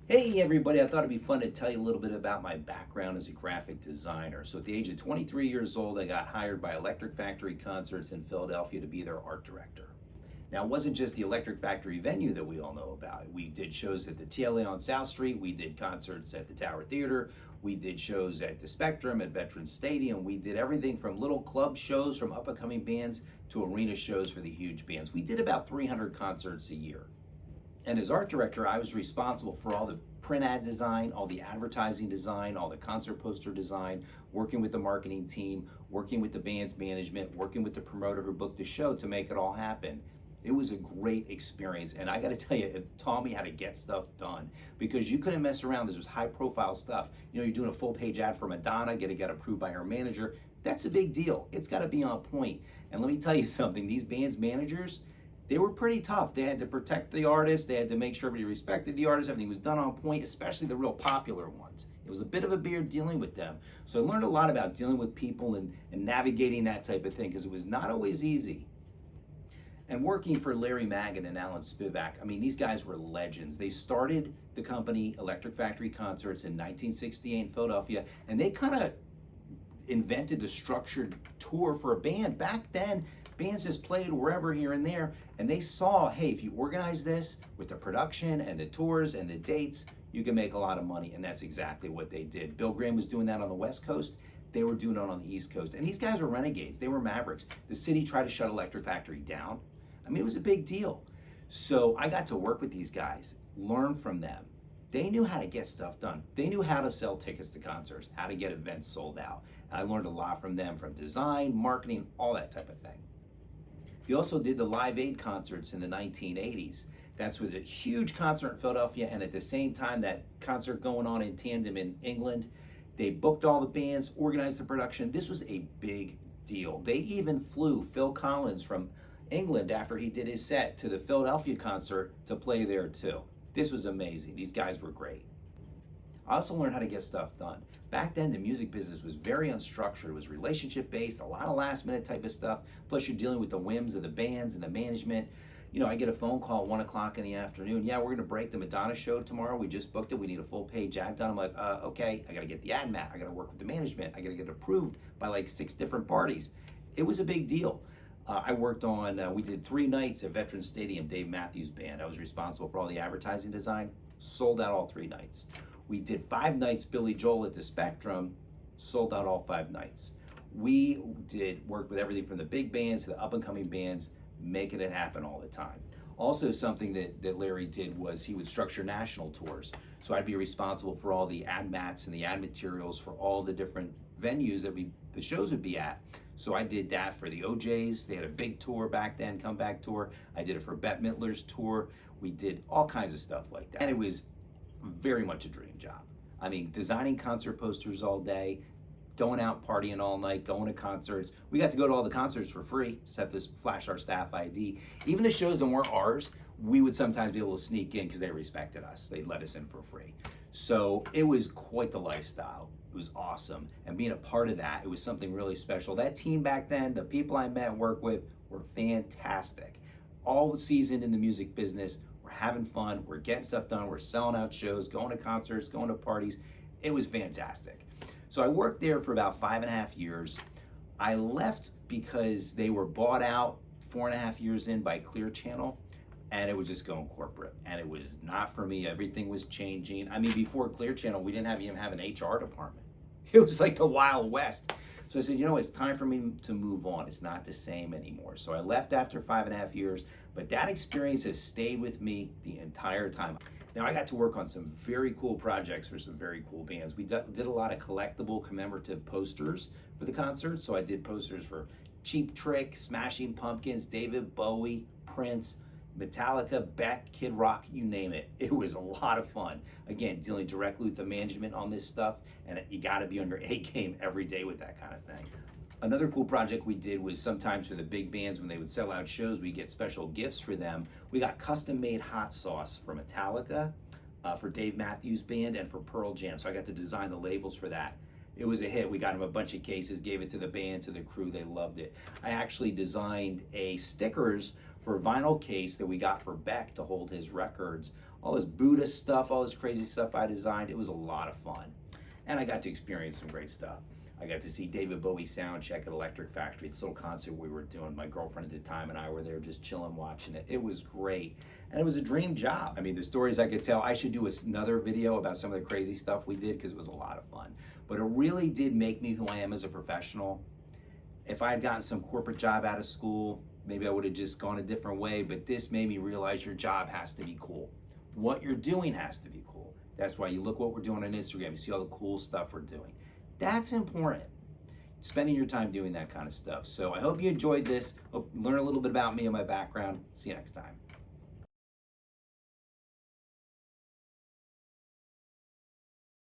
Hey everybody, I thought it'd be fun to tell you a little bit about my background as a graphic designer. So at the age of 23 years old, I got hired by Electric Factory Concerts in Philadelphia to be their art director. Now, it wasn't just the Electric Factory venue that we all know about. We did shows at the TLA on South Street, we did concerts at the Tower Theater, we did shows at the Spectrum, at Veterans Stadium. We did everything from little club shows from up-and-coming bands to arena shows for the huge bands. We did about 300 concerts a year. And as art director, I was responsible for all the print ad design, all the advertising design, all the concert poster design, working with the marketing team, working with the band's management, working with the promoter who booked the show to make it all happen. It was a great experience, and I gotta tell you, it taught me how to get stuff done because you couldn't mess around. This was high profile stuff. You know, you're doing a full page ad for Madonna, gotta get approved by her manager. That's a big deal. It's gotta be on point. And let me tell you something, these bands managers, they were pretty tough. They had to protect the artists. They had to make sure everybody respected the artists. Everything was done on point, especially the real popular ones. It was a bit of a beard dealing with them. So I learned a lot about dealing with people and navigating that type of thing because it was not always easy. And working for Larry Magin and Alan Spivak, I mean, these guys were legends. They started the company Electric Factory Concerts in 1968 in Philadelphia, and they kind of invented the structured tour for a band. Back then, bands just played wherever here and there, and they saw, hey, if you organize this with the production and the tours and the dates, you can make a lot of money, and that's exactly what they did. Bill Graham was doing that on the West Coast. They were doing it on the East Coast, and these guys were renegades. They were mavericks. The city tried to shut Electric Factory down. I mean, it was a big deal. So I got to work with these guys, learn from them. They knew how to get stuff done. They knew how to sell tickets to concerts, how to get events sold out. And I learned a lot from them, from design, marketing, all that type of thing. He also did the Live Aid concerts in the 1980s. That's with a huge concert in Philadelphia, and at the same time, that concert going on in tandem in England. They booked all the bands, organized the production. This was a big deal. They even flew Phil Collins from England after he did his set to the Philadelphia concert to play there too. This was amazing. These guys were great. I also learned how to get stuff done. Back then, the music business was very unstructured. It was relationship based, a lot of last minute type of stuff. Plus, you're dealing with the whims of the bands and the management. You know, I get a phone call at 1 o'clock in the afternoon. Yeah, we're going to break the Madonna show tomorrow. We just booked it. We need a full page ad done. I'm like, okay, I got to get the ad mat. I got to work with the management. I got to get it approved by like 6 different parties. It was a big deal. I worked on, we did 3 nights at Veterans Stadium, Dave Matthews Band. I was responsible for all the advertising design, sold out all 3 nights. We did 5 nights Billy Joel at the Spectrum, sold out all 5 nights. We did work with everything from the big bands to the up-and-coming bands, making it happen all the time. Also, something that Larry did was he would structure national tours. So I'd be responsible for all the ad mats and the ad materials for all the different venues that the shows would be at. So I did that for the OJs. They had a big tour back then, comeback tour. I did it for Bette Midler's tour. We did all kinds of stuff like that. And it was very much a dream job. I mean, designing concert posters all day, going out partying all night, going to concerts. We got to go to all the concerts for free, just have to flash our staff ID. Even the shows that weren't ours, we would sometimes be able to sneak in because they respected us. They'd let us in for free. So it was quite the lifestyle. It was awesome. And being a part of that, it was something really special. That team back then, the people I met and worked with were fantastic. All seasoned in the music business. We're having fun. We're getting stuff done. We're selling out shows, going to concerts, going to parties. It was fantastic. So I worked there for about 5.5 years. I left because they were bought out 4.5 years in by Clear Channel, and it was just going corporate, and it was not for me. Everything was changing. I mean, before Clear Channel, we didn't even have an HR department. It was like the Wild West. So I said, you know, it's time for me to move on. It's not the same anymore. So I left after 5.5 years, but that experience has stayed with me the entire time. Now, I got to work on some very cool projects for some very cool bands. We did a lot of collectible commemorative posters for the concert. So I did posters for Cheap Trick, Smashing Pumpkins, David Bowie, Prince, Metallica, Beck, Kid Rock, you name it. It was a lot of fun. Again, dealing directly with the management on this stuff, and you gotta be on your A game every day with that kind of thing. Another cool project we did was sometimes for the big bands, when they would sell out shows, we get special gifts for them. We got custom-made hot sauce for Metallica, for Dave Matthews Band, and for Pearl Jam. So I got to design the labels for that. It was a hit. We got them a bunch of cases, gave it to the band, to the crew. They loved it. I actually designed stickers for a vinyl case that we got for Beck to hold his records all this Buddhist stuff, all this crazy stuff I designed. It was a lot of fun. And I got to experience some great stuff. I got to see David Bowie sound check at Electric Factory, this little concert we were doing. My girlfriend at the time and I were there just chilling, watching it. It was great. And it was a dream job. I mean, the stories I could tell, I should do another video about some of the crazy stuff we did because it was a lot of fun. But it really did make me who I am as a professional. If I had gotten some corporate job out of school, maybe I would have just gone a different way, but this made me realize your job has to be cool. What you're doing has to be cool. That's why you look what we're doing on Instagram, you see all the cool stuff we're doing. That's important. Spending your time doing that kind of stuff. So I hope you enjoyed this. Hope you learn a little bit about me and my background. See you next time.